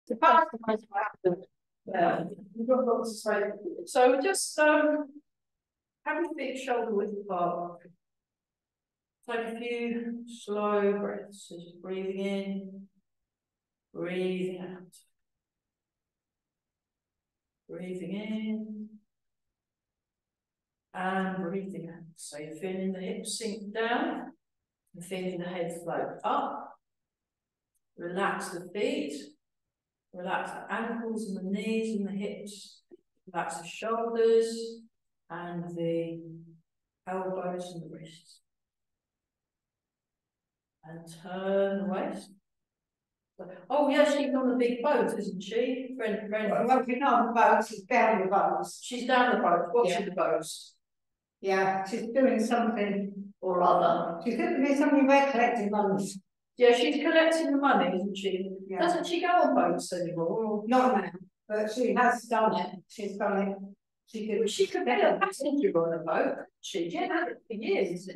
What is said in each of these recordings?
The past has happened. You've got lots to say. So just have your feet shoulder width apart. Take a few slow breaths. So just breathing in, breathing out. Breathing in and breathing out. So you're feeling the hips sink down and feeling the head float up. Relax the feet. Relax the ankles and the knees and the hips. Relax the shoulders and the elbows and the wrists. And turn the waist. Oh, yeah, she's on the big boat, isn't she? Friend. Well, you're not on the boat, she's down the boat. She's down the boat, watching the boats. Yeah, she's doing something or other. She's going to do something about collecting money. Yeah, she's collecting the money, isn't she? Yeah. Doesn't she go on boats anymore? Not now, but she has done it. She's done it. She could be a passenger on a boat, couldn't she? Yeah, for years.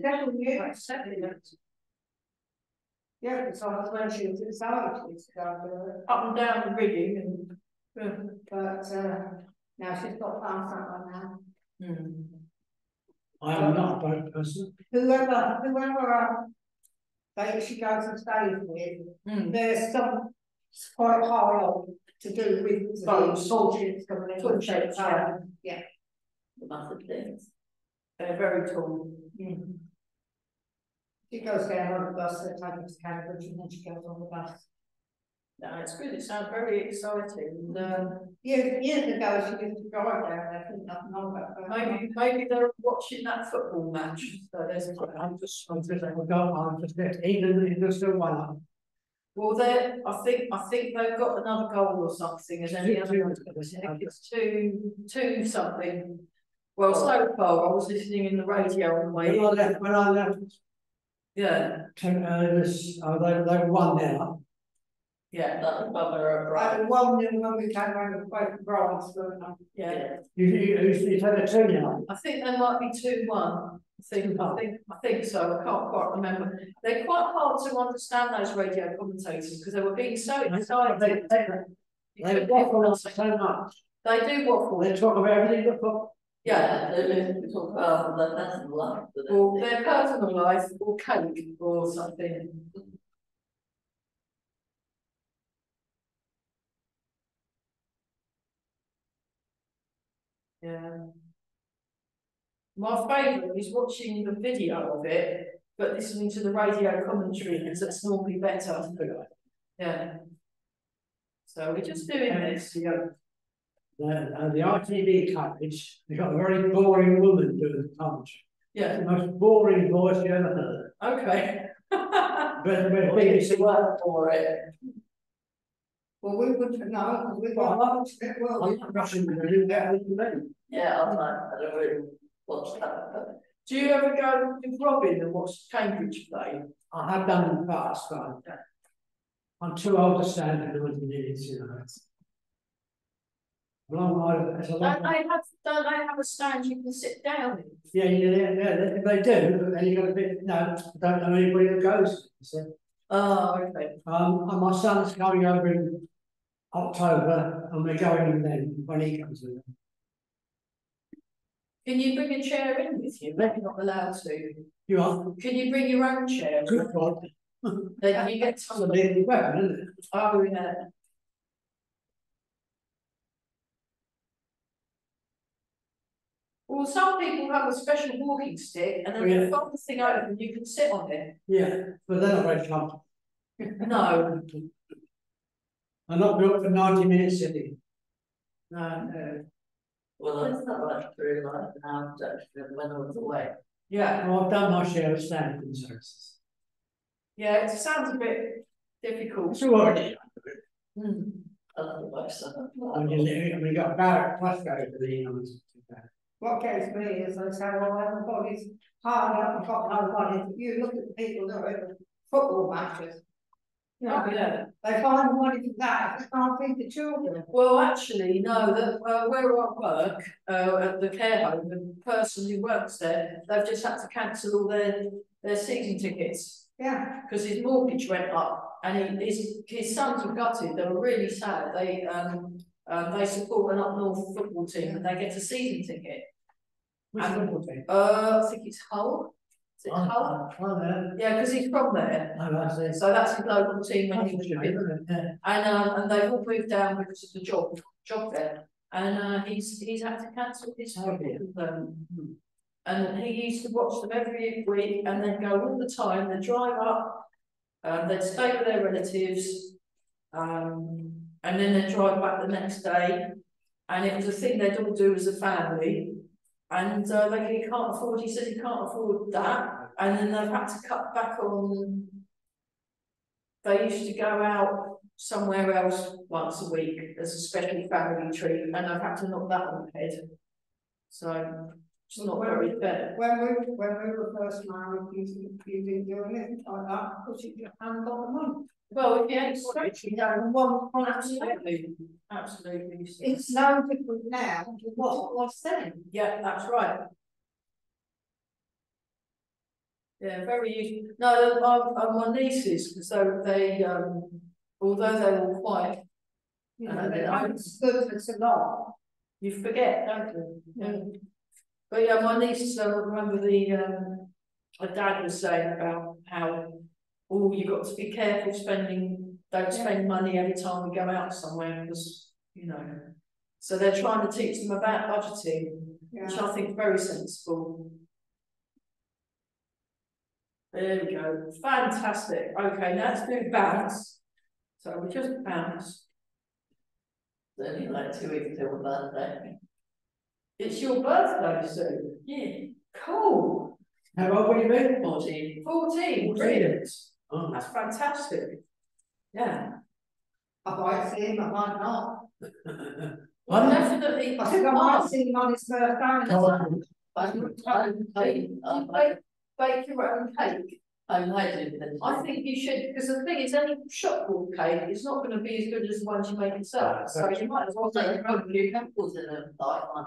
Yeah, because I was when she was in summer, she used to go up and down the rigging, and but now she's got past that one now. I am not a boat person. Whoever she goes and stays with, there's some quite high on to do with the soldiers coming in. Yeah. The massive things. They're very tall. She goes down on the bus, they take her to Cambridge, and then she goes on the bus. No, it's good. It sounds very exciting. Years ago, she used to drive down there. I think nothing on that. Maybe they're watching that football match. So there's I'm just even if there's still one up. Well, I think they've got another goal or something. As any other, it's two something. Well, so far I was listening in the radio on the way. When I left, yeah, they won now. Yeah, that was Bubba. Right, 1-0 when we came around with both bronze. Yeah. You had a 2 now. I think there might be 2-1. I think so. I can't quite remember. They're quite hard to understand, those radio commentators, because they were being so excited. They waffle so much. They do waffle. They talk about everything but football. Yeah, they talk about their personal life. Or their personal life, or cake, or something. Yeah. My favourite is watching the video of it, but listening to the radio commentary, because that's normally better. Yeah. So we're just doing this. The ITV coverage, they've got a very boring woman doing the commentary. Yeah. The most boring voice you ever heard. Okay. But BBC work for it. Well, we wouldn't know because we've got a lot of it. Well, I'm not rushing to do better than yeah, I don't really watch that. Do you ever go with Robin and watch Cambridge play? I have done in the past, but I'm too old to stand and do it minutes, you know. Don't they have a stand you can sit down in? Yeah, they do, but then you've got to be, no, I don't know anybody that goes. So. Oh, okay. And my son's coming over in October, and we're going then when he comes in. Can you bring a chair in with you? Maybe not allowed to. You are? Can you bring your own chair? Good God. Then you get some. That's a big weapon, isn't it? Oh, yeah. Well, some people have a special walking stick, and then they fold the thing over and you can sit on it. Yeah, but they're not very comfortable. No. I'm not built for 90 minutes sitting. No. Well, that's not like through like now, when I was away. Yeah. Well, I've done my share of standing services. Yeah, it sounds a bit difficult. It's already. I love the website. When you got barrack plus go to the what gets me is they say, well, everybody's hard up and got no money. You look at the people that are in football matches. You know, yeah. They find money for that. They can't feed the children. Well, actually, no. Where I work at the care home, the person who works there, they've just had to cancel all their season tickets. Yeah. Because his mortgage went up, and his sons were gutted. They were really sad. They support an up north football team, and they get a season ticket. Which football team? I think it's Hull. Is it Hull? Yeah, because he's from there. Oh, I see. So that's his local team when he That's was a a shame, kid. isn't it? Yeah. And they've all moved down because of the job there. And he's had to cancel his Oh, football dear. with them. And he used to watch them every week, and they'd go all the time. They'd drive up, they'd stay with their relatives, and then they'd drive back the next day. And it was a thing they'd all do as a family. And he can't afford. He said he can't afford that. And then they've had to cut back on. They used to go out somewhere else once a week as a special family treat, and I've had to knock that on the head. So it's not very fair. When we were first married, you didn't do anything like that because you just hadn't got the money. Well, if you ain't stretched, you know, One, absolutely. It's no different now to what it was then. Yeah, that's right. Yeah, very useful. No, my nieces, because they although they were quite, You know, they understood for so long. you forget, don't you? Yeah. But yeah, my niece, I remember my dad was saying about how, you got to be careful don't spend money every time we go out somewhere, because, you know, so they're trying to teach them about budgeting, which I think is very sensible. There we go, fantastic. Okay, now let's do bounce. So we just bounce. It's only like 2 weeks till my birthday. It's your birthday soon. Yeah, cool. How old will you be? 14. 14, brilliant. Oh. That's fantastic. Yeah. I might see him, I might not. Well, definitely. I think I might see him on his birthday. Bake your own cake. I think you should, because the thing is, any shop bought cake is not going to be as good as the ones you make yourself. So you might as well take your own. Chemicals in them,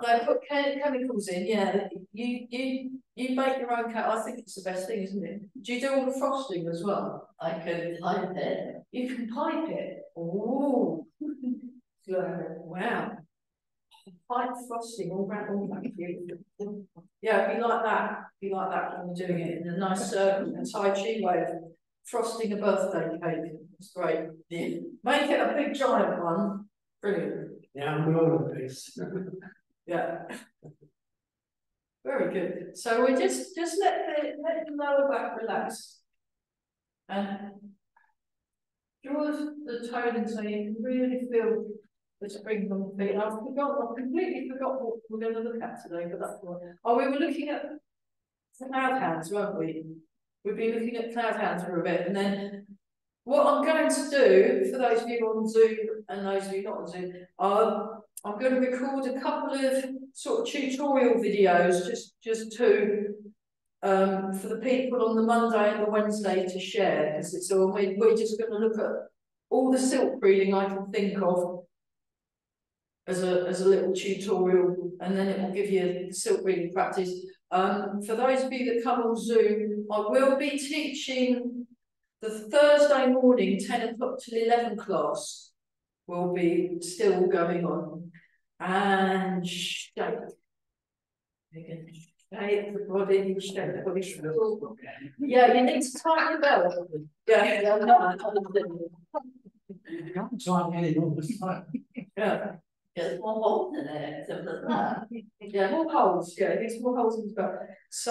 They put chemicals in, yeah. You make your own cake. I think it's the best thing, isn't it? Do you do all the frosting as well? I can pipe it. You can pipe it. Oh, wow. Pipe frosting all round, beautiful. Yeah, it'd be like that. Be like that when you're doing it in a nice circle, a Tai Chi way of frosting a birthday cake. It's great. Yeah. Make it a big giant one. Brilliant. Yeah, I'm all of this. Yeah. Very good. So we just let the lower back relax. And draw the tone in so you can really feel the spring on the feet. I've completely forgot what we're going to look at today, but that's all. Oh, we were looking at cloud hands, weren't we? We've been looking at cloud hands for a bit, and then what I'm going to do, for those of you on Zoom and those of you not on Zoom, I'm going to record a couple of sort of tutorial videos just to for the people on the Monday and the Wednesday to share, because it's all we're just going to look at all the silk reading I can think of as a little tutorial, and then it will give you the silk reading practice. For those of you that come on Zoom, I will be teaching the Thursday morning 10 o'clock till 11 class will be still going on. And shake. Shake the body, shake the body. Yeah, you need to tighten your belt. Yeah, You can't try and get it all the time. yeah. There's more holes in it, simple as that. Yeah, more holes. Yeah, there's more holes in the belt. So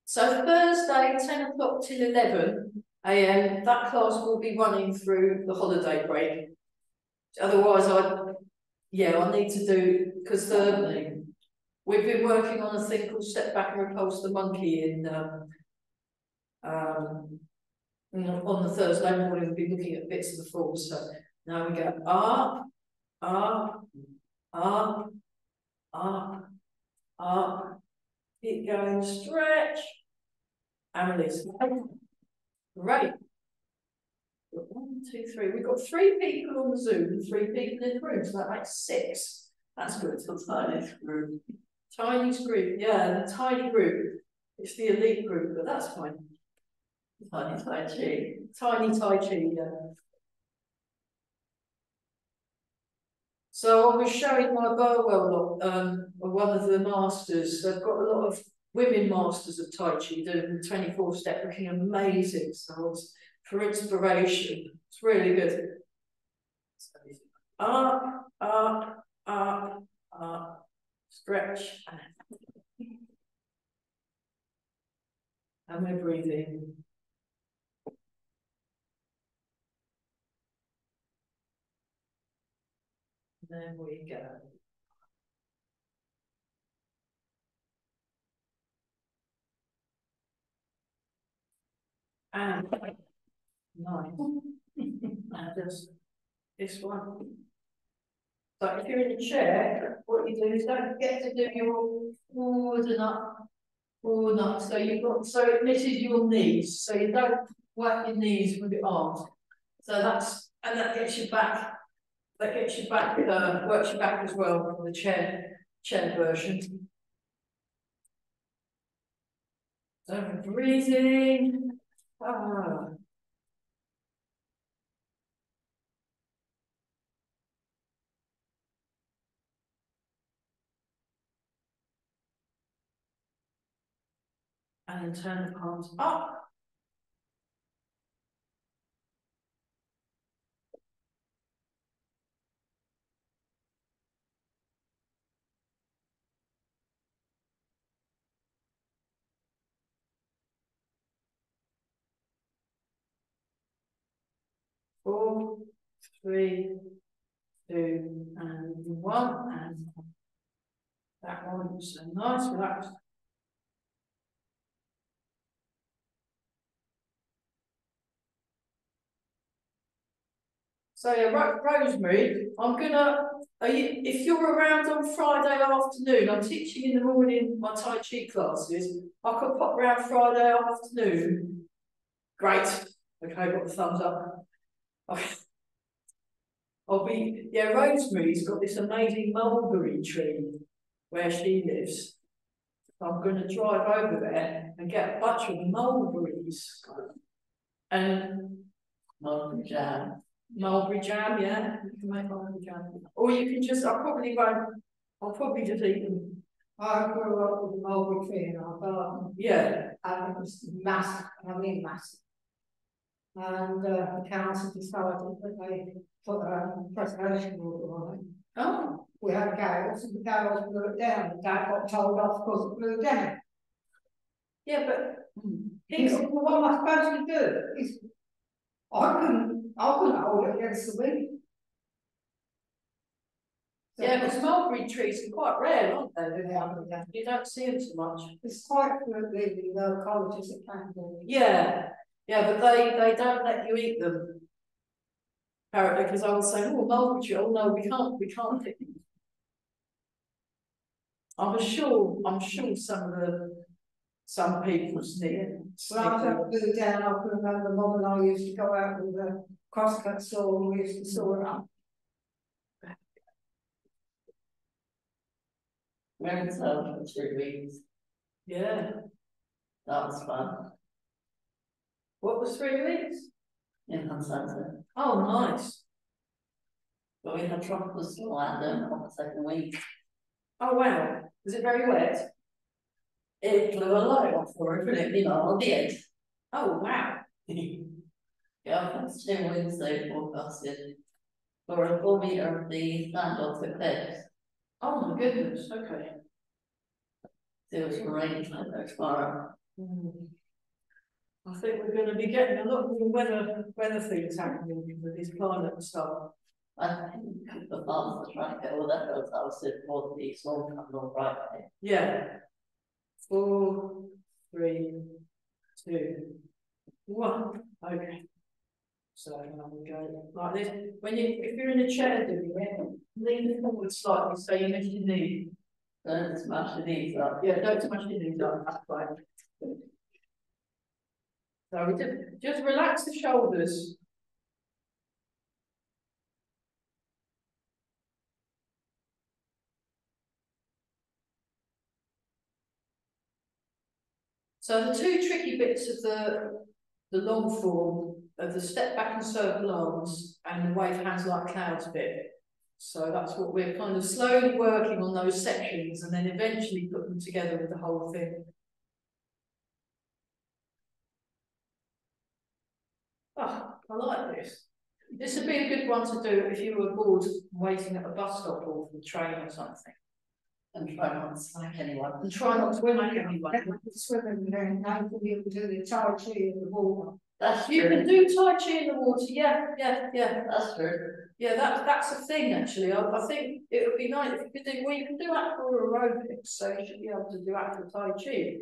so Thursday, 10 o'clock till 11 AM, that class will be running through the holiday break. Otherwise, I need to do, because we've been working on a thing called Step Back and Repulse the Monkey on the Thursday morning. We'll be looking at bits of the fall. So now we go up, up, up, up, up. Keep going, stretch, and release. Great. 1, 2, 3. We've got 3 people on the Zoom and 3 people in the room, so that makes 6. That's good. It's a tiny group. Tiny group, yeah, the tiny group. It's the elite group, but that's fine. Tiny Tai Chi. Tiny Tai Chi, yeah. So I was showing my Burwell one of the masters. They've got a lot of women masters of Tai Chi doing the 24 step, looking amazing. So I was, for inspiration, it's really good. Up, up, up, up, stretch. And we're breathing. There we go. And nice. And just this one. So if you're in a chair, what you do is don't forget to do your forward and up, forward and up. So you've got, so it misses your knees. So you don't whack your knees with your arms. So that's, and that gets you back. That gets you back, works you back as well for the chair version. So breathing. Ah. And then turn the palms up. Four, three, two, and one, and that one was so nice, relaxed. So yeah, Rosemary, if you're around on Friday afternoon, I'm teaching in the morning my Tai Chi classes. I could pop round Friday afternoon. Great. Okay, got the thumbs up. Okay. Rosemary's got this amazing mulberry tree where she lives. So I'm going to drive over there and get a bunch of mulberries. And Mulberry jam. Mulberry jam, yeah. You can make mulberry jam. Or you can just, I'll probably just eat them. I grew up with a mulberry tree in our garden. Yeah. And it was massive, I mean massive. And the council decided that they put a preservation order on it. Oh. We had gales, and the gales blew it down. And Dad got told off because it blew down. Yeah, but He said, well, what am I supposed to do? He's, I couldn't hold it against the wind. So yeah, because mulberry trees are quite rare, aren't they? yeah. You don't see them so much. It's quite really the colleges at Canterbury. Yeah, yeah, but they don't let you eat them. Apparently, because I was saying, oh, mulberry tree, oh no, we can't eat them. I'm sure some people sneak. Well, after it blew down, I can remember Mum and I used to go out with a crosscut saw and we used to saw it up. We were in town for 3 weeks. Yeah. That was fun. What was 3 weeks? In Hunstanton. Oh, nice. But we had tropical storm on the second week. Oh wow. Was it very wet? It blew a light off for it, you know, on the edge. Oh wow. Yeah, that's 2 winds they forecasted. For a 4 metre of the standoff the cliffs. Oh my goodness, okay. It was raining like that tomorrow. I think we're going to be getting a lot more weather things happening with this climate stuff. I think the farmers are trying to get all their roads out before the storm comes on Friday. Yeah. 4, 3, 2, 1. Okay. So we go like this. If you're in a chair doing it, lean forward slightly so you lift your knee. Don't smash the knees up. Yeah, don't smash your knees up. That's right. So we just relax the shoulders. So the two tricky bits of the long form of the step back and circle arms and the wave hands like clouds bit. So that's what we're kind of slowly working on, those sections, and then eventually put them together with the whole thing. Oh, I like this. This would be a good one to do if you were bored waiting at a bus stop or the train or something. And try not to smack anyone. And try not to whack anyone. Swimming and I can be able to do the Tai Chi in the water. That's You true. can do Tai Chi in the water, yeah. That's true. Yeah, that's a thing actually. I think it would be nice if you could do, well, you can do aqua aerobics, so you should be able to do aqua Tai Chi.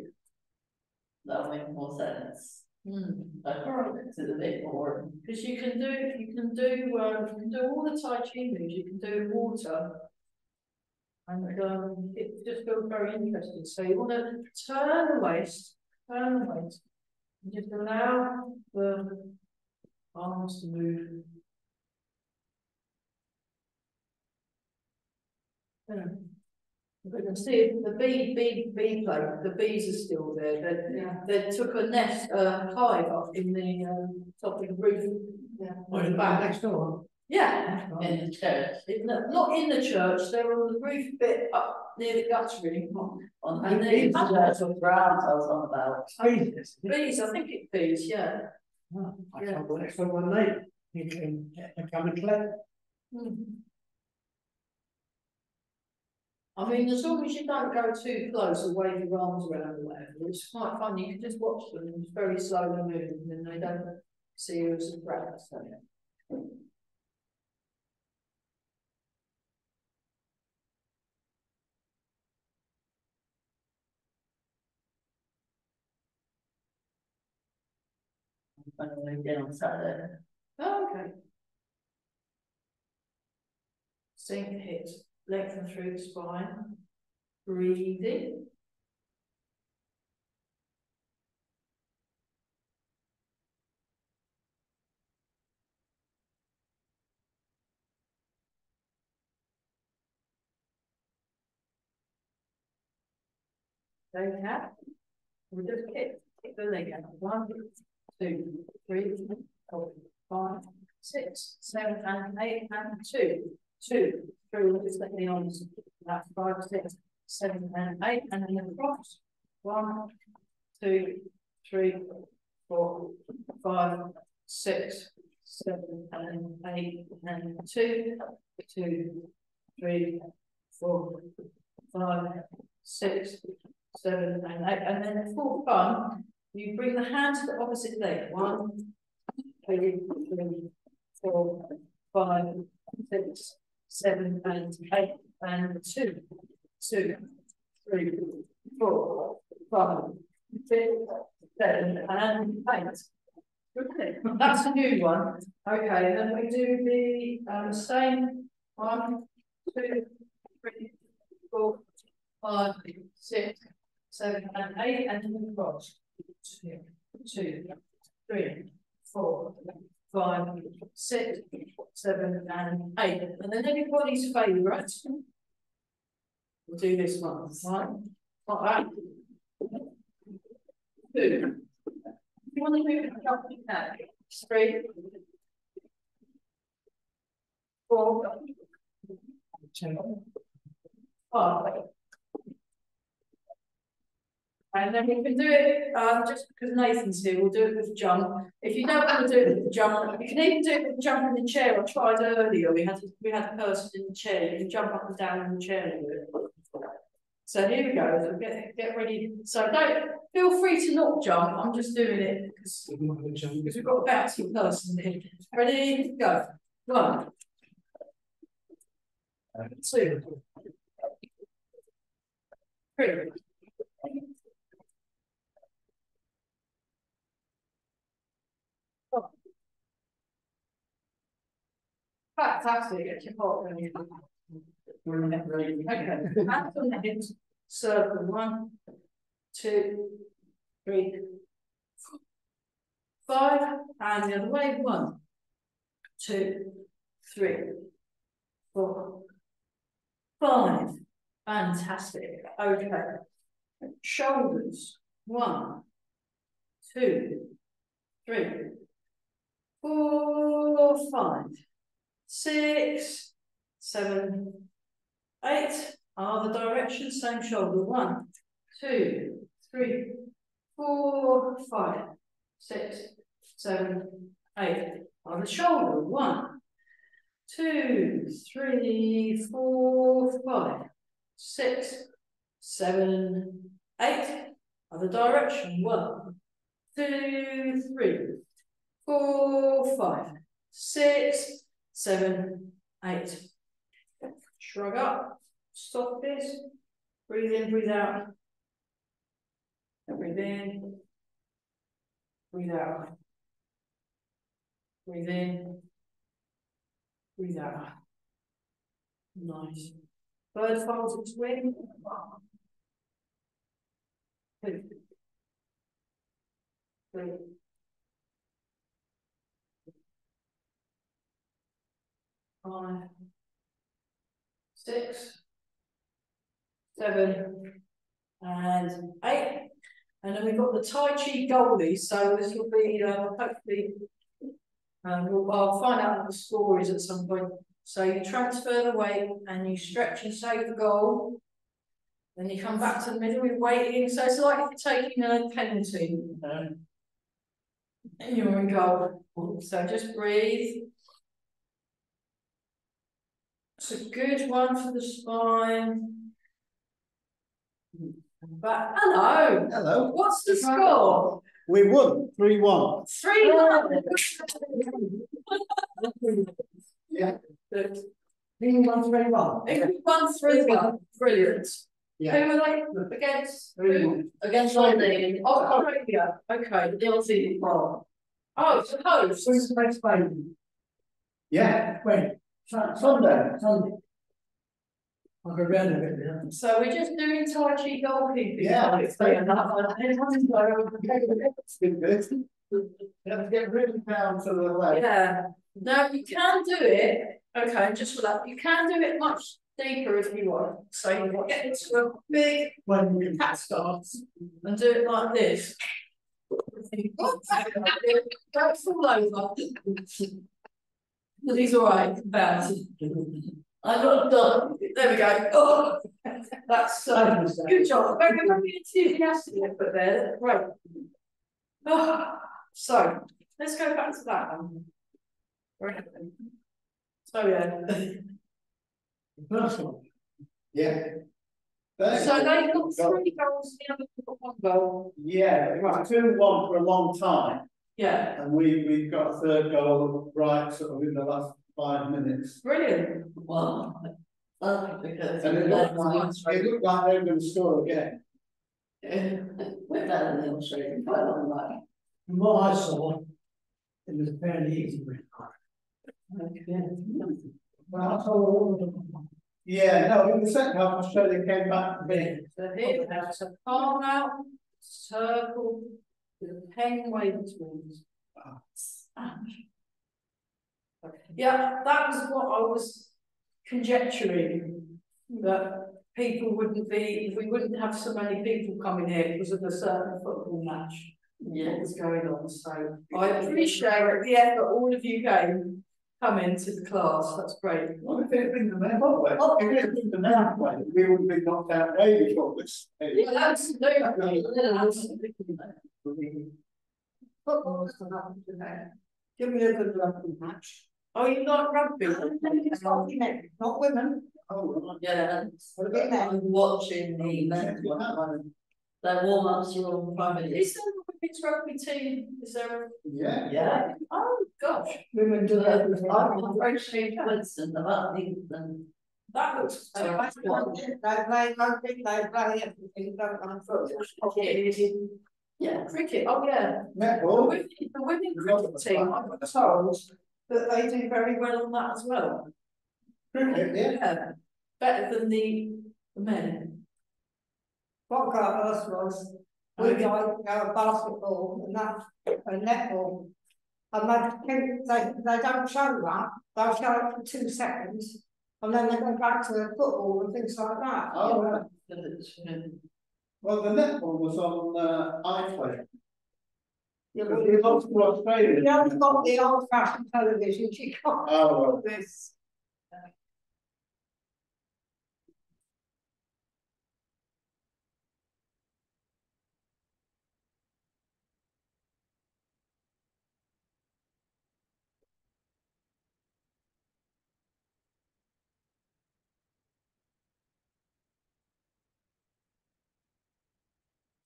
That'll make more sense. Mm. Aerobics is a bit boring. Because you can do all the Tai Chi moves, you can do water. And it just feels very interesting. So you want to turn the waist, and just allow the arms to move. Yeah. You can see the bee plate, the bees are still there. They took a nest, hive up in the top of the roof. Yeah. Well, back next door. Yeah. In the church. Not in the church, they're on the roof bit up near the guttering. And then the church of grounds I was on about. Bees, I think it's bees, yeah. I can't go next door one night. You can come and collect. I mean, as long as you don't go too close or wave your arms around or whatever, it's quite fun. You can just watch them and it's very slowly moving, and then they don't see you as a threat. So, yeah. I'm going again on Saturday. Oh, okay. Sink the hips, lengthen through the spine, breathing. Okay. We'll just kick the leg out. 1, 2, 3, 4, 5, 6, 7, and 8, and 2, 2, 3. We'll just let the arms. That's 5, 6, 7, and 8, and then across. 1, 2, 3, 4, 5, 6, 7, and 8, and 2, 2, 3, 4, 5, 6, 7, and 8, and then for fun, you bring the hand to the opposite leg. 1, 2, 3, 4, 5, 6, 7, and 8, and 2, 2, 3, 4, 5, 6, 7, and 8. Okay, that's a new one. Okay, then we do the same. 1, 2, 3, 4, 5, 6, 7, and 8, and then cross. 2, 2, 3, 4, 5, 6, 7, and 8. And then everybody's favourite. We'll do this one. 1, like that. 2. You want to move it up, you can. 3, 4, 5. And then we can do it, just because Nathan's here, we'll do it with jump. If you don't want to do it with jump, you can even do it with jump in the chair. I tried earlier, we had a person in the chair, you can jump up and down in the chair. So here we go, so get ready. So don't, feel free to not jump, I'm just doing it because we've got a bouncy person here. Ready, go. 1, 2, 3. Fantastic, get your heart when you okay, hands on the hips, circle. 1, 2, 3, 4, 5, and the other way. 1, 2, 3, 4, 5. Fantastic. Okay. Shoulders. 1, 2, 3, 4, 5, 6, 7, 8. Other direction, same shoulder. 1, 2, 3, 4, 5, 6, 7, 8. Other shoulder. 1, 2, 3, 4, 5, 6, 7, 8. Other direction. 1, 2, 3, 4, 5, 6, 7, 8. Shrug up. Stop this. Breathe in, breathe out. Breathe in. Breathe out. Breathe in. Breathe out. Nice. Bird folds its wing. 2, 3, 5, 6, 7, and 8. And then we've got the Tai Chi goalie. So this will be hopefully, I'll find out what the score is at some point. So you transfer the weight and you stretch and save the goal. Then you come back to the middle with waiting. So it's like if you're taking a penalty. And you're in goal. So just breathe. It's a good one for the spine. But hello. Hello. What's the score? We won 3-1. 3-1. Yeah. Good. 1-3-1. 1-3-1. Brilliant. Yeah. Who are they against? Who? Against Australia. Oh, Australia. Okay. The Aussie ball. Oh, it's a host. Who's the next game? Yeah. When? Sunday. Sunday. I'll go round a bit now. So we're just doing Tai Chi goalkeeping. Yeah. It's good bit. You have to get really down to the left. Yeah. Now you can do it. Okay, just for that, you can do it much deeper if you want. So you can get into a big cat stance and do it like this. Don't fall over. He's all right. Bounce. I got done. There we go. Oh, that's good job. Very enthusiastic effort there. Right. Oh, so let's go back to that one. So yeah. First one. Yeah. So they got 3 goals, the other got 1 goal. Yeah, it was 2-1 for a long time. Yeah. And we've got a third goal right sort of in the last 5 minutes. Brilliant. Well, because And it looked like they were going to score again. we're better than Australia by a long way. From what I saw, it was a fairly easy win. Well, I saw all of them. Yeah, no, in the second half, Australia came back a bit. So here we have a palm out, circle, with a pen wave towards. Yeah, that was what I was conjecturing, that people wouldn't be, if we wouldn't have so many people coming here because of a certain football match. Yeah. What was going on. So I appreciate the effort all of you come into the class. That's great. Well, if it had been the men way, if it had been the men way, we would have been knocked out way before this. Yeah, absolutely. Football was the happen today. Give me a good rugby match. Oh, you like rugby? It's not men, not women. Oh, Yeah, I'm watching the men's one. Their warm-ups are all privately. Is there a women's rugby team? Is there? yeah. Yeah. Oh gosh, Women do everything. I'm very Steve Winston about England. that looks. They play rugby, they play everything, don't they? Football. Yeah, cricket. Oh yeah. Netball. The women cricket team. I was told that they do very well on that as well. Cricket, yeah. Yeah, better than the men. What got us was, we like basketball and that, and netball. And they don't show that, they'll show it for 2 seconds, and then they go back to football and things like that. Oh, you know. right. Well, the netball was on iPlayer. Yeah, Because well, we're not to Australia. you haven't got the old fashioned television, you can't Oh, do this.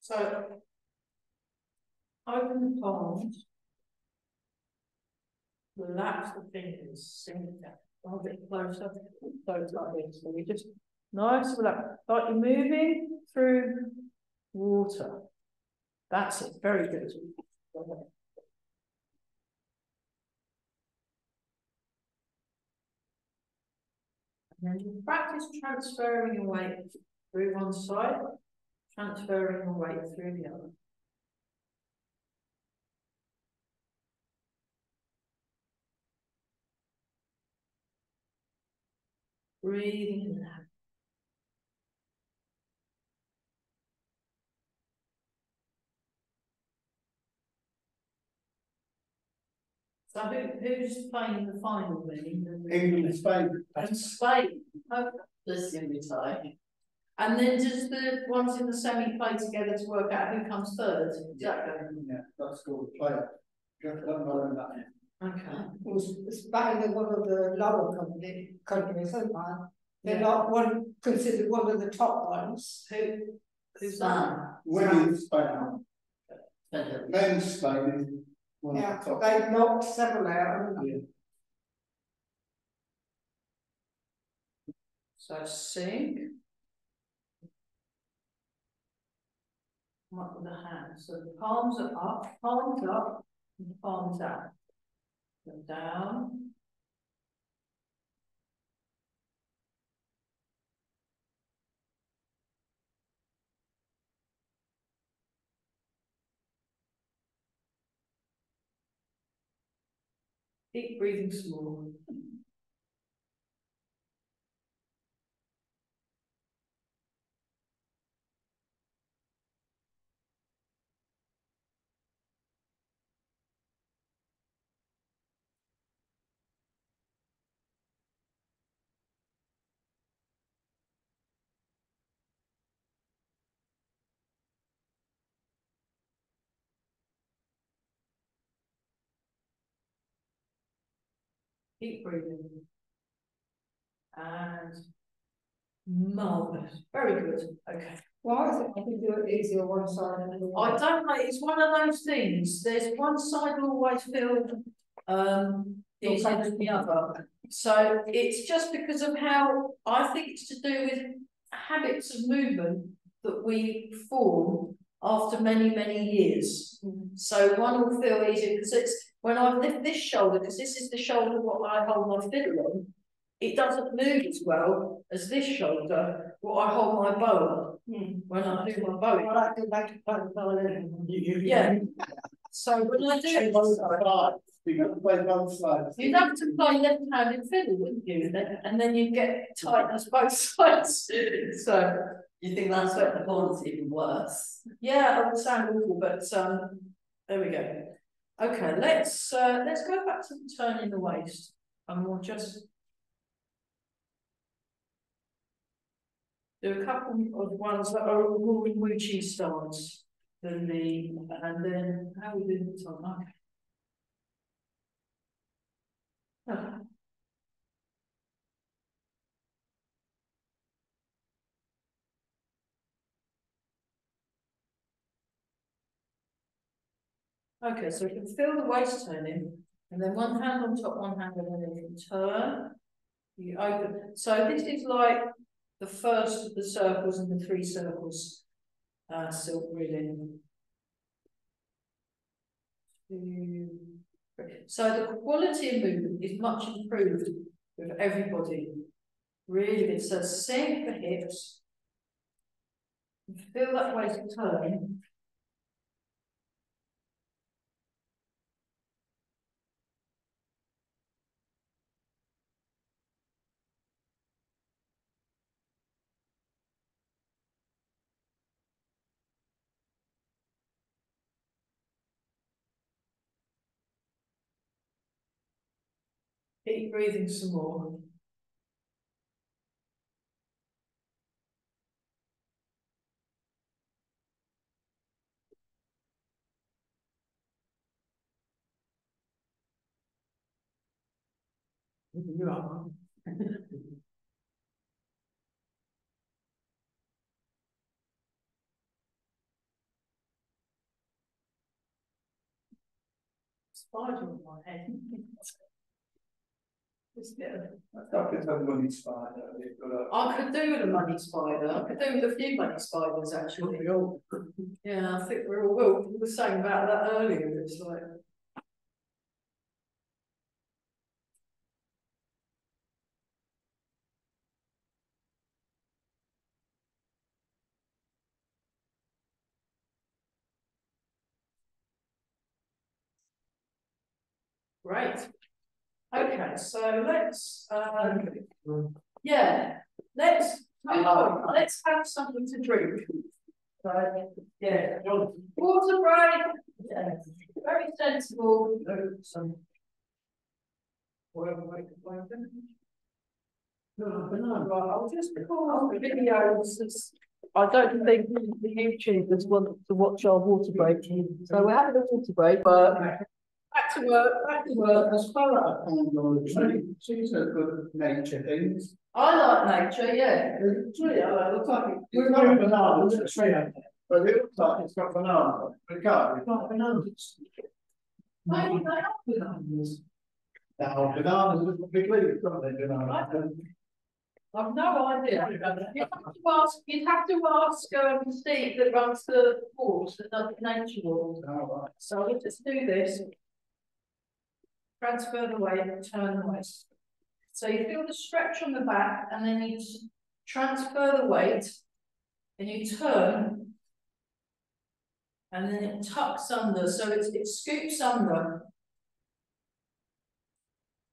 So open the palms, relax the fingers, sink it down. A bit closer, so it's like this. So we just nice, relax, like you're moving through water. That's it, very good. And then you practice transferring your weight through one side, transferring your weight through the other. Breathing in and out. So who's playing the final then? England and Spain. And Spain. Okay. This can be tight. And then does the ones in the semi play together to work out who comes third? Exactly. Yeah, that's called a player. You have to let them learn that. Okay. It was Spain is one of the lower countries, isn't it? They're Yeah. not considered one of the top ones. Who's that? Spain. Women's Spain. Better. Men's Spain is one Yeah, of the top. they've knocked several out, haven't they? Yeah. So sink. Come up with the hands. So the palms are up, and palms out. Go down. Keep breathing small. Keep breathing. And marvellous. Very good. Okay. Why is it I can do it easier one side than the I other? don't know, it's one of those things. There's one side will always feel easier than the other. So it's just because of how I think it's to do with habits of movement that we form after many, many years. So one will feel easier because it's when I lift this shoulder, because this is the shoulder what I hold my fiddle on, it doesn't move as well as this shoulder, what I hold my bow on when I do my bowing. I like to make it play the violin. Yeah. So when I do it, You got to play both sides. you'd have to play left-handed fiddle, wouldn't you? And then you get tightness both sides. So You think that's where the corner's even worse? yeah, it would sound awful, but there we go. Okay, let's go back to turning the waist, and we'll just do a couple of ones that are more Wuchi stance than and then how we do the time. Okay. Okay, so you can feel the waist turning, and then one hand on top, one hand, and then you can turn. You open. So this is like the first of the circles and the three circles. Silk reading. So the quality of movement is much improved with everybody. Really good. So sink the hips. Feel that waist turn. Keep breathing some more. You are. Spider on my head. Just get a- I could have money spider. I could do with a money spider. I could do with a few money spiders actually. Yeah, I think we're all well. We were saying about that earlier. It's like great. Okay, so let's yeah, let's let's have something to drink. So, yeah, water break. Yeah, very sensible. Some whatever way to play them. No, right, I'll just call the videos. I don't think the YouTubers want to watch our water break. So we're having a water break, but back to work, back to work. As far as I found on the tree, she's a good nature things. I like nature, yeah. The tree, it looks like We're going bananas, it's a tree out there. but it looks like it's got bananas, but it can't. It's not bananas. Maybe they are bananas. Now, bananas look like big leaves, don't they, bananas? I've no idea. You'd have to ask Steve that runs the course, that does the nature walk. Oh, right. So we'll just do this. Transfer the weight and turn the waist. So you feel the stretch on the back and then you transfer the weight and you turn and then it tucks under. So it scoops under.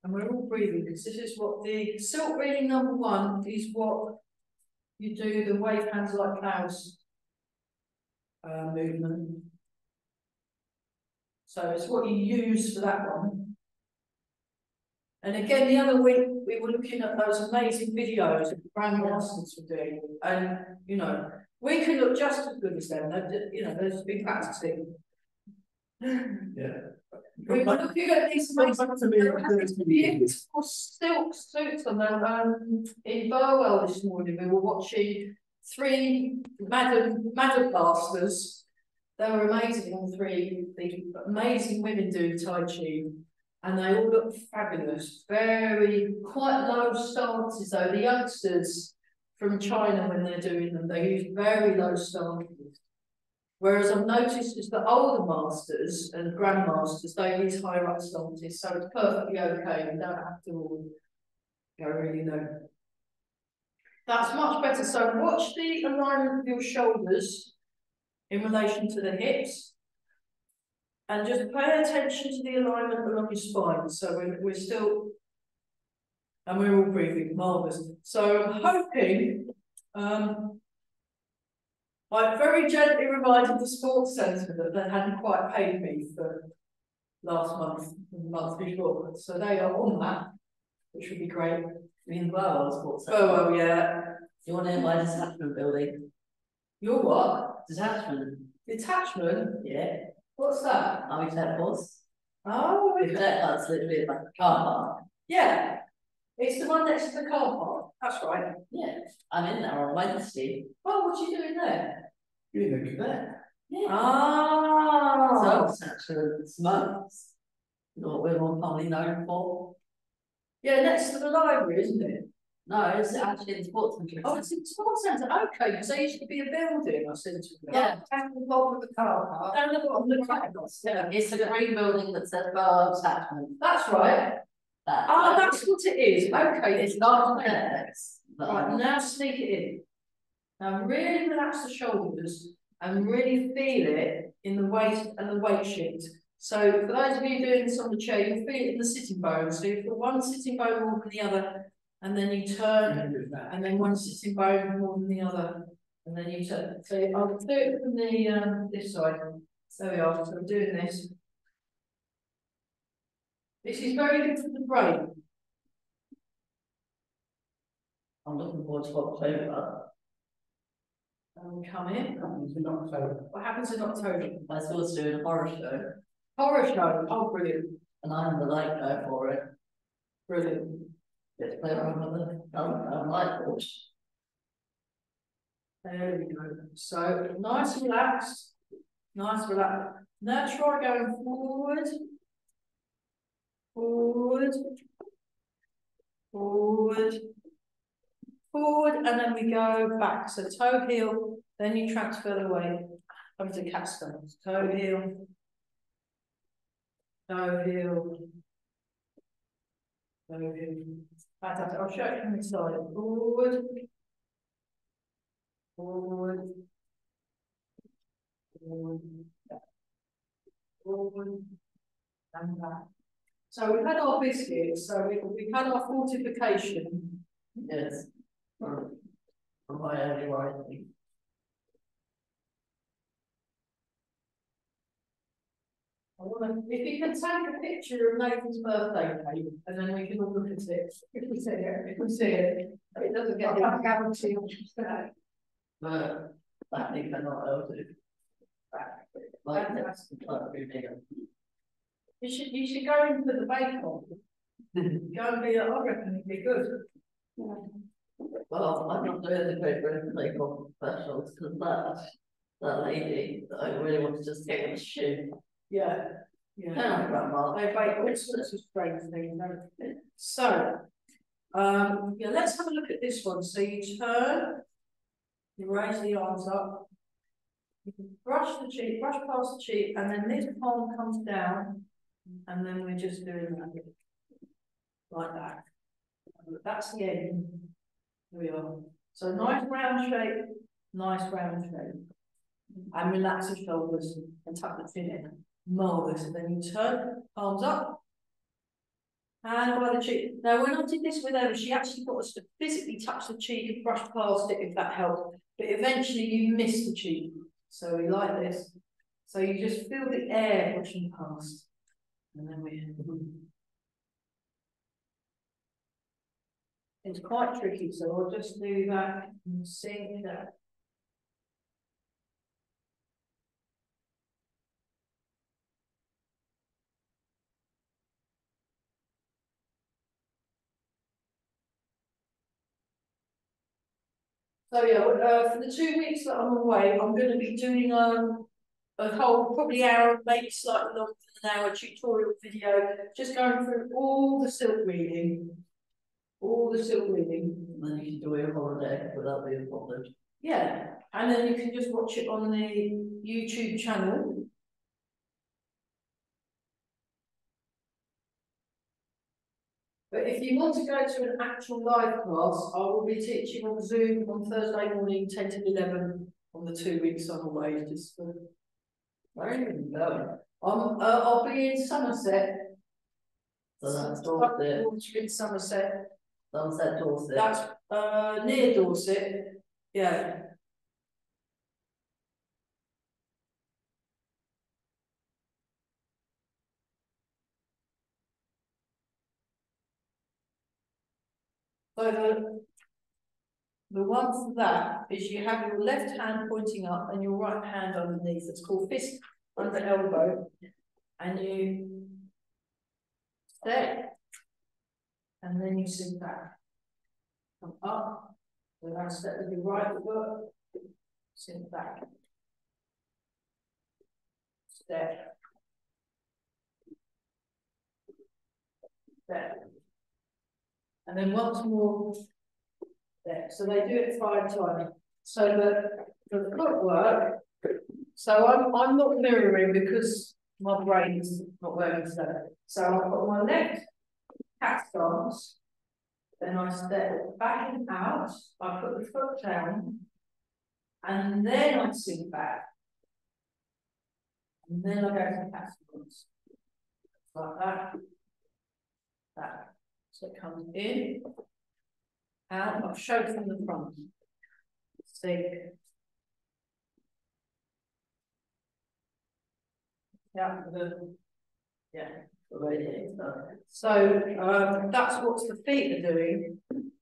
And we're all breathing because this is what the silk reading number 1 is what you do the wave hands like clouds movement. So it's what you use for that one. And again, the other week we were looking at those amazing videos that the grandmasters were doing, and you know, we can look just as good as them. You know, there's been practicing. Yeah. We were looking at these beautiful silk suits on them in Burwell this morning. We were watching 3 Madam Blasters. They were amazing, all 3, the amazing women doing Tai Chi, and they all look fabulous. Very quite low stances though. The youngsters from China, when they're doing them, they use very low stances. Whereas I've noticed is the older masters and grandmasters, they use higher up stances, so it's perfectly okay. You don't have to all go really low. That's much better. So watch the alignment of your shoulders in relation to the hips, and just pay attention to the alignment along your spine. So we're still, and we're all breathing, marvellous. So I'm hoping, I very gently reminded the sports centre that they hadn't quite paid me for last month and the month before. So they are on that, which would be great. Me and Burwell Sports Centre. Oh, well, yeah. Do you want to know my detachment building? Your what? Detachment? Detachment? Yeah. What's that? Army Cadet Force. Oh, The cadet part's literally like a car park. yeah. It's the one next to the car park. That's right. Yeah. I'm in there on Wednesday. Oh, what are you doing there? You're the cadet. Yeah. Ah. So attachments, months. What we're more commonly known for. Yeah, next to the library, isn't it? No, it's actually in the sports centre. Oh, it's in the sports centre. Okay, so it used to be a building, I said to you. Yeah. Down the bottom of the car park. Down the bottom of the campus, yeah. It's a green building that says Burwell Attachment. That's right. That, Oh, that's what it is. Okay, it's not cadets. Right, now sneak it in. Now really relax the shoulders and really feel it in the waist and the weight shift. So for those of you doing this on the chair, you'll feel it in the sitting bone. So you feel one sitting bone more than the other, and then you turn, and then one sitting bone more than the other, and then you turn. So I'll do it from the this side. There we are. So I'm doing this. This is very good for the brain. I'm looking forward to October. And we come in. Happens in October. What happens in October? My school's doing a horror show, Horror show. Oh, brilliant. and I'm the light guy for it. Brilliant. Get to play around with the light board. There we go. So nice, relaxed. Nice, relaxed. Now try going forward. Forward. Forward. Forward, and then we go back. So toe heel, then you transfer the weight over to cat stance. Toe heel. Toe heel. Toe heel. Fantastic. I'll show you from the side. Forward. Forward. Forward. Forward. And back. So we've had our biscuits, so we've had our fortification. Yes. For my early writing. If you can take a picture of Nathan's birthday cake, and then we can all look at it. If we see it, it doesn't get. I can't guarantee what you say. But that thing cannot able to. Like that's bigger. You should go in for the bake off. Go and be, I reckon it'd be good. Well, I'm not doing the great birthday professionals because that lady that I really want to just take on a shoe. Yeah. Yeah. No, grandma. They bake all sorts of strange things, don't they? So, yeah, let's have a look at this one. So you turn, you raise the arms up, you can brush the cheek, brush past the cheek, and then this palm comes down, and then we're just doing that like that. That's the end. Here we are. So nice round shape, and relax your shoulders and tuck the chin in. Marvelous. And then you turn, arms up, hand by the cheek. Now, when I did this with Ella, she actually got us to physically touch the cheek and brush past it if that helped. But eventually you miss the cheek. So we like this. So you just feel the air pushing past. And then we. It's quite tricky, so I'll just do that and sink that. So yeah, for the 2 weeks that I'm away, I'm going to be doing a whole probably hour, maybe slightly longer than an hour tutorial video, just going through all the silk weaving, And then you can do your holiday without being bothered. Yeah, and then you can just watch it on the YouTube channel. But if you want to go to an actual live class, I will be teaching on Zoom on Thursday morning, 10 to 11, on the 2 weeks I'm away. Just for... Where are you going? I'll be in Somerset. So that's Dorset. In Somerset. Somerset, Dorset. That's near Dorset. Yeah. So the one for that is you have your left hand pointing up and your right hand underneath. It's called fist under elbow. And you step, and then you sit back. Come up, and now step with your right foot, sit back. Step. Step. And then once more, step. So they do it 5 times. So the footwork, so I'm not mirroring because my brain's not working today. So I've got my left cat stance, then I step back and out, I put the foot down, and then I sink back. And then I go to cat stance. Like that. That. So it comes in, out, I've showed from the front. Sink. Yeah, yeah. So that's what the feet are doing.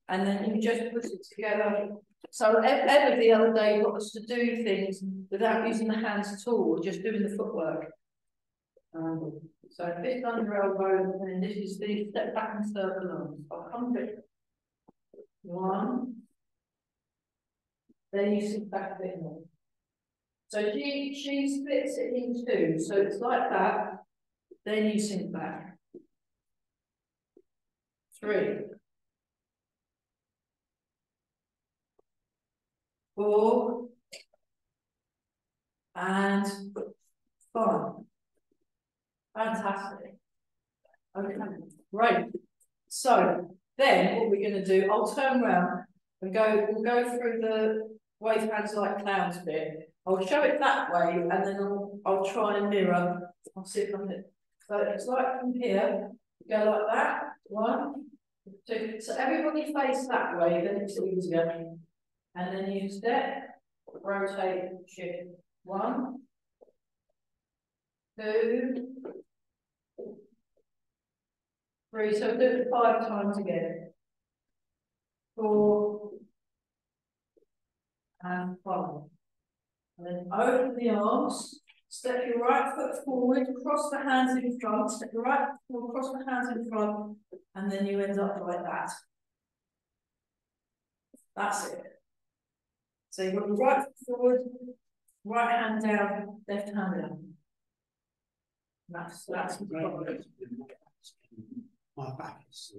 and then you just put it together. So Emma the other day got us to do things without using the hands at all, just doing the footwork. So fist under elbow, and then this is the step back and circle arms. I'll come to it. 1. Then you sit back a bit more. So she splits it in 2. So it's like that. Then you sink back. 3. 4. And 5. Fantastic. Okay, great. So then what we're going to do, I'll turn around and we'll go through the wave hands like clowns bit. I'll show it that way, and then I'll try and mirror. I'll see if I can. So it's like from here, go like that. 1, 2. So everybody face that way, then it's easier. And then you step, rotate, shift. 1, 2, 3. So do it 5 times again. 4 and 5. And then open the arms, step your right foot forward, cross the hands in front, step your right foot, cross the hands in front, and then you end up like that. That's it. So you've got your right foot forward, right hand down, left hand down. That's My back is.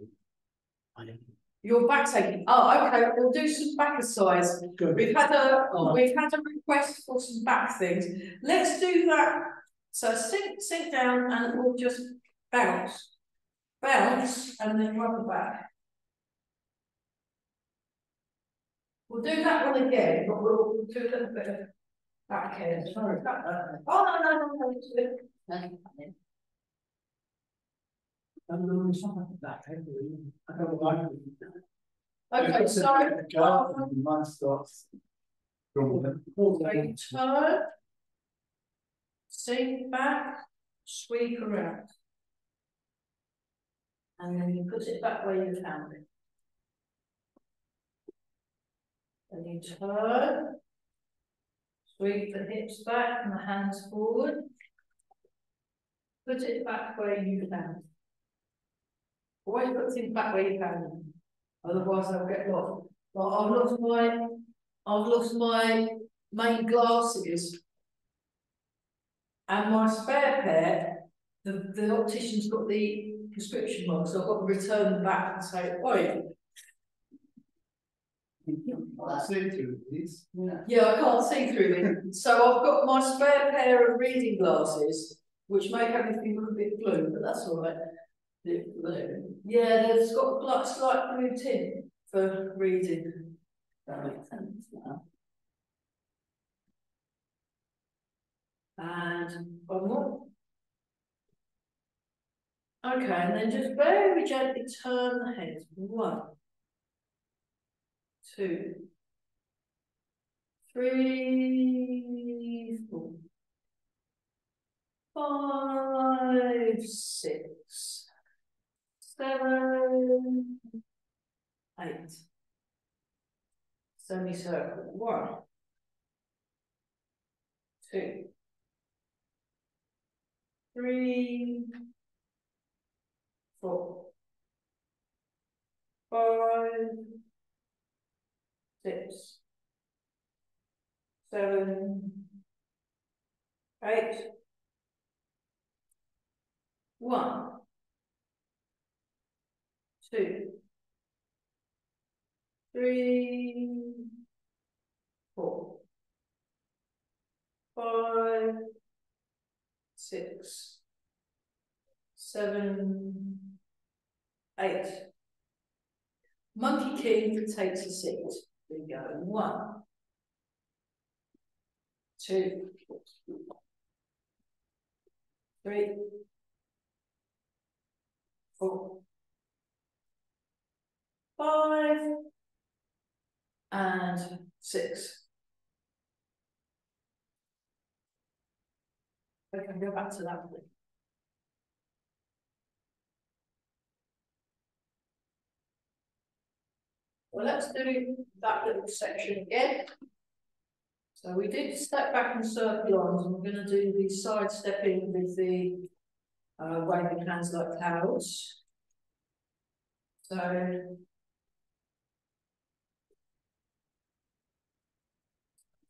your back taking. Oh, okay. We'll do some back exercise. Good. We've had a request for some back things. Let's do that. So sink down, and we'll just bounce, and then rub back. We'll do that one again, but we'll do a little bit of back here. Sorry. Oh no. It's good. It's not like that, I don't like it. Okay, so Mine starts. turn, sink back, sweep around. And then you put it back where you found it. And you turn, sweep the hips back and the hands forward. Put it back where you found it. Always put things back where you found them. Otherwise they'll get lost. Like I've lost my main glasses. And my spare pair, the optician's got the prescription mark, so I've got to return them back and say, oi. I see through these. Yeah, I can't see through them. So I've got my spare pair of reading glasses, which make everything look a bit blue, but that's all right. Yeah, they've got slight blue tint for reading. That makes sense now. And one more. Okay, and then just very gently turn the head. 1, 2, 3, 4, 5, 6, 7, 8. Semicircle. 1, 2, 3, 4, 5, 6, 7, 8. 1, 2, 3, 4, 5, 6, 7, 8. Monkey King takes a seat. There you go. 1, 2, 3, 4, 5, and 6. I can go back to that one. Well, let's do that little section again. So we did step back and circle on, and we're going to do the side stepping with the waving hands like clouds. So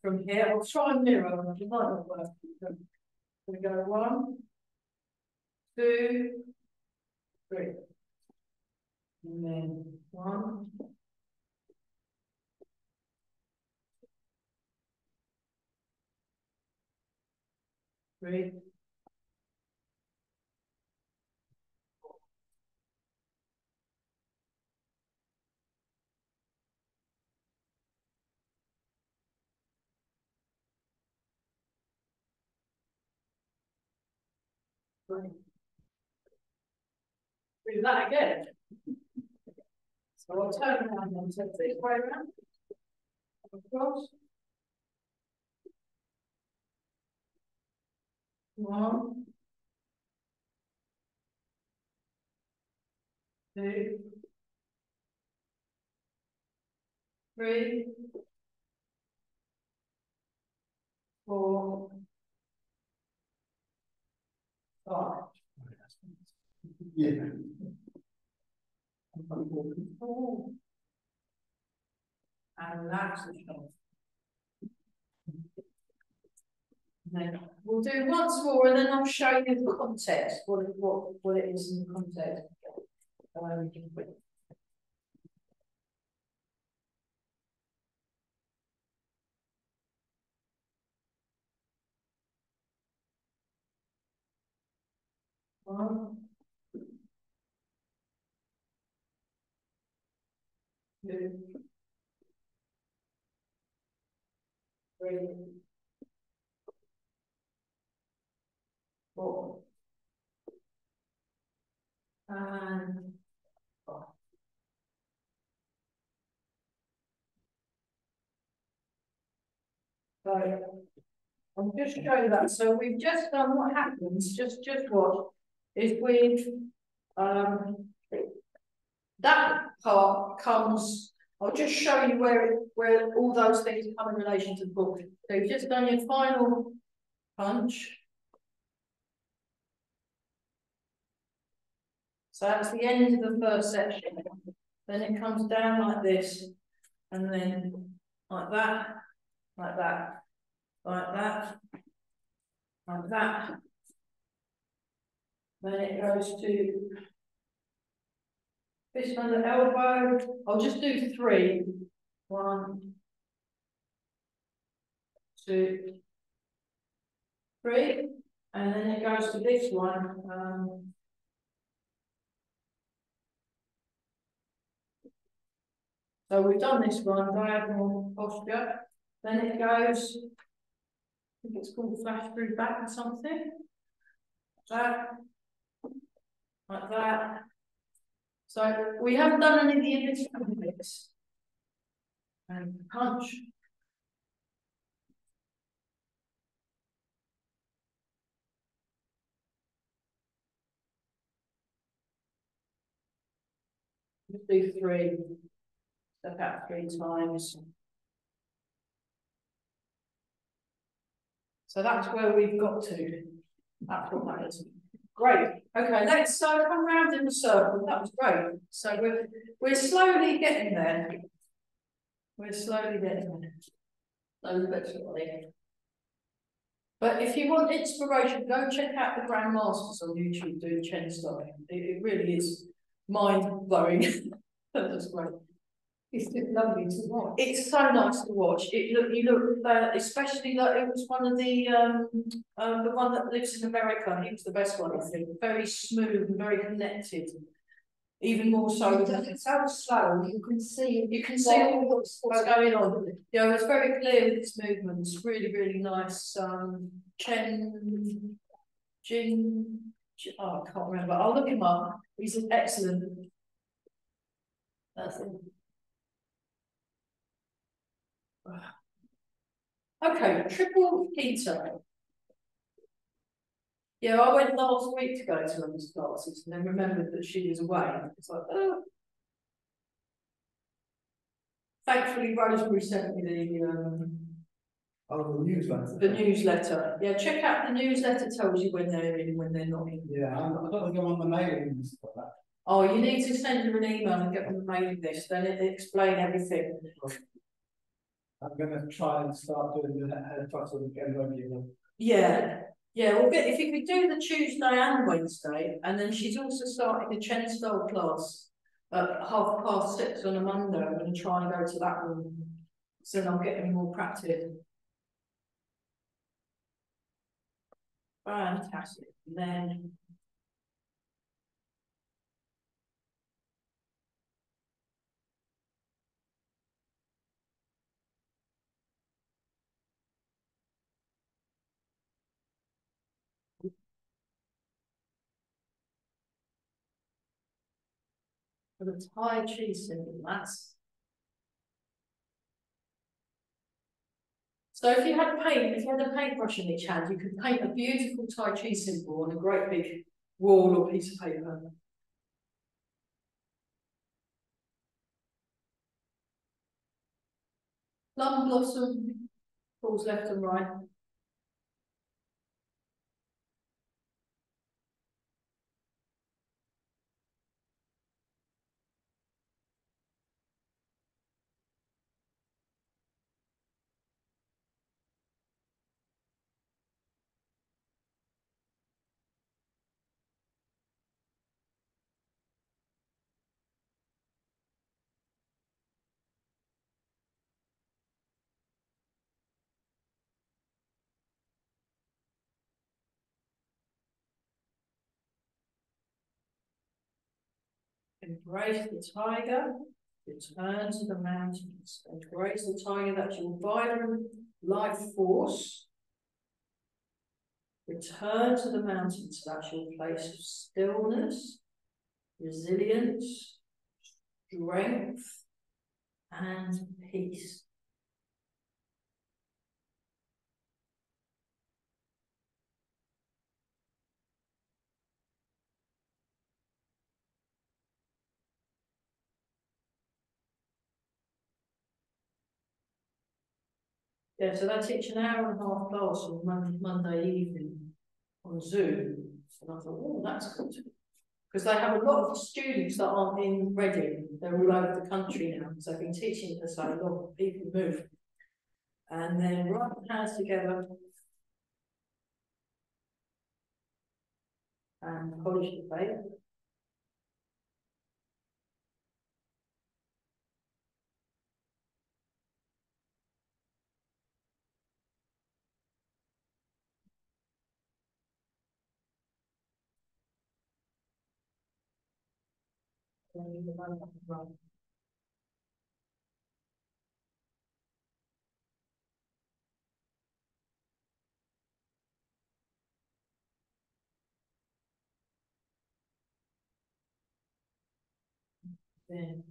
from here, I'll try and mirror, it might not work. We go 1, 2, 3. And then 1. 3. 3. Do that again. So I'll turn around and take this way around. Across. 1, 2, 3, 4, 5. Yeah. Oh. And relax the shoulders. Then we'll do once more, and then I'll show you the context, what it is in the context. 1, 2, 3, 4, and 5. So I'll just show you that. So we've just done what happens, just what, if we've that part comes, I'll just show you where all those things come in relation to the book. So you've just done your final punch. So that's the end of the first section. Then it comes down like this, and then like that, like that, like that, like that. Then it goes to fist under elbow. I'll just do 3. 1, 2, 3, and then it goes to this one. So we've done this one, diagonal posture. Then it goes, I think it's called flash through back or something. That, like that. So we haven't done any of the in-between bits. And punch. Just do 3. Step out 3 times. So that's where we've got to. That's what that is. Great. Okay, let's come round in the circle. That was great. So we're slowly getting there. We're slowly getting there. Those bits are really. But if you want inspiration, go check out the Grandmasters on YouTube doing Chen style. It really is mind-blowing. That's great. It's just lovely to watch. It's so nice to watch. You look, especially like it was one of the one that lives in America. He was the best one, I think. Very smooth and very connected. Even more so. It's so slow. You can see. You can see all what's going on. Yeah, it's very clear with his movements. Really, really nice. Chen, oh, I can't remember. I'll look him up. He's excellent. That's it. Okay, triple heater. Yeah, I went last week to go to Emma's classes and then remembered that she was away. It's like, oh. Thankfully, Rosemary sent me Oh, the newsletter. the newsletter. Yeah, check out the newsletter, tells you when they're in, when they're not in. Yeah, I don't think I'm on the mailing list for that. Oh, you need to send her an email and get on the mailing list, then it'll explain everything. I'm gonna try and start doing the head tussle again regularly. Yeah, yeah, well, if you could do the Tuesday and Wednesday, and then she's also starting a Chen style class at 6:30 on a Monday. I'm going to try and go to that one, so then I'm getting more practice. Fantastic. And then for the Tai Chi symbol, that's. So if you had a paintbrush in each hand, you could paint a beautiful Tai Chi symbol on a great big wall or piece of paper. Plum blossom falls left and right. Embrace the tiger, return to the mountains. Embrace the tiger, that's your vibrant life force. Return to the mountains, that's your place of stillness, resilience, strength, and peace. Yeah, so they teach an hour and a half class on Monday evening on Zoom. And I thought, oh, that's good. Because they have a lot of students that aren't in Reading. They're all over the country now. So I've been teaching for so long, people move. And then rub the hands together and polish the face. Then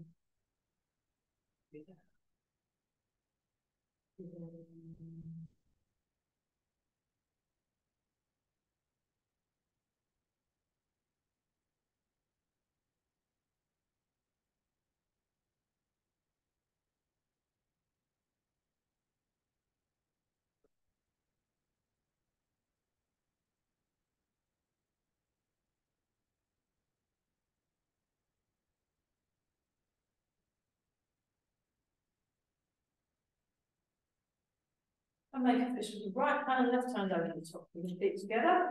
and make a fist with the right hand and left hand over the top. Put your feet together.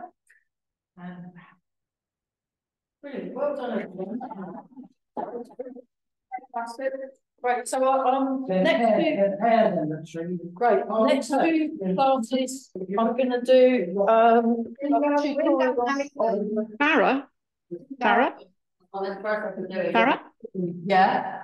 And brilliant. Well done, everyone. Right, so next two classes I'm going to do Farah? Oh, that's perfect. Farah? Yeah.